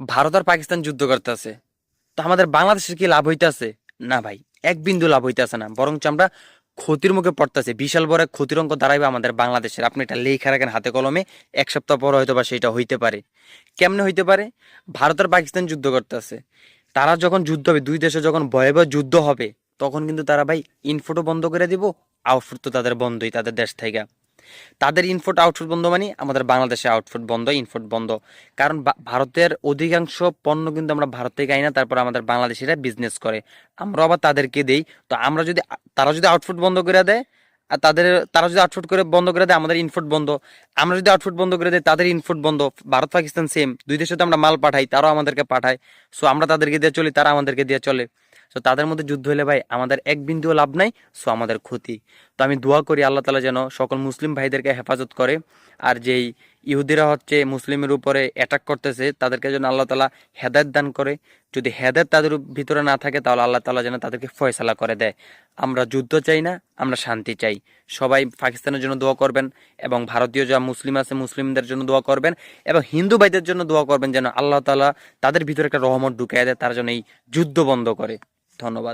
ভারত আর পাকিস্তান যুদ্ধ করতেছে, তো আমাদের বাংলাদেশের কি লাভ হইতাছে? না ভাই, এক বিন্দু লাভ হইতাছে না, বরঞ্চ আমরা ক্ষতির মুখে পড়তেছে। বিশাল বড় এক ক্ষতির অঙ্ক দাঁড়াইবে আমাদের বাংলাদেশের। আপনি এটা লেখা রাখেন হাতে কলমে, এক সপ্তাহ পর হয়তো বা সেটা হইতে পারে। কেমনে হইতে পারে? ভারত আর পাকিস্তান যুদ্ধ করতেছে, তারা যখন যুদ্ধ হবে, দুই দেশে যখন ভয়াবহ যুদ্ধ হবে, তখন কিন্তু তারা ভাই ইনফোটো বন্ধ করে দিব, আউটফুট তো তাদের বন্ধই তাদের দেশ থেকে। তাদের ইনফুট আউটফুট বন্ধ মানে আমাদের বাংলাদেশে আউটফুট বন্ধ, ইনফুট বন্ধ। কারণ ভারতের অধিকাংশ পণ্য কিন্তু আমরা ভারত থেকে আই না, তারপর আমাদের বাংলাদেশিরা বিজনেস করে, আমরা আবার তাদেরকে দেই। তো আমরা যদি, তারা যদি আউটফুট বন্ধ করে দেয়, আর তারা যদি আউটফুট করে বন্ধ করে দেয়, আমাদের ইনফুট বন্ধ। আমরা যদি আউটফুট বন্ধ করে দেয়, তাদের ইনফুট বন্ধ। ভারত পাকিস্তান সেম, দুই দেশে তো আমরা মাল পাঠাই, তারাও আমাদেরকে পাঠায়। সো আমরা তাদেরকে দিয়ে চলি, তারা আমাদেরকে দিয়ে চলে। সো তাদের মধ্যে যুদ্ধ হলে ভাই আমাদের এক বিন্দুও লাভ নাই, সো আমাদের ক্ষতি। তো আমি দোয়া করি আল্লাহ তালা যেন সকল মুসলিম ভাইদেরকে হেফাজত করে। আর যেই ইহুদিরা হচ্ছে মুসলিমের উপরে অ্যাটাক করতেছে, তাদেরকে যেন আল্লাহ তালা হেদায়েত দান করে। যদি হেদায়েত তাদের ভিতরে না থাকে, তাহলে আল্লাহ তালা যেন তাদেরকে ফয়সালা করে দেয়। আমরা যুদ্ধ চাই না, আমরা শান্তি চাই। সবাই পাকিস্তানের জন্য দোয়া করবেন, এবং ভারতীয় যা মুসলিম আছে মুসলিমদের জন্য দোয়া করবেন, এবং হিন্দু ভাইদের জন্য দোয়া করবেন যেন আল্লাহ তালা তাদের ভিতরে একটা রহমত ঢুকিয়ে দেয়, তার জন্য এই যুদ্ধ বন্ধ করে। ধন্যবাদ।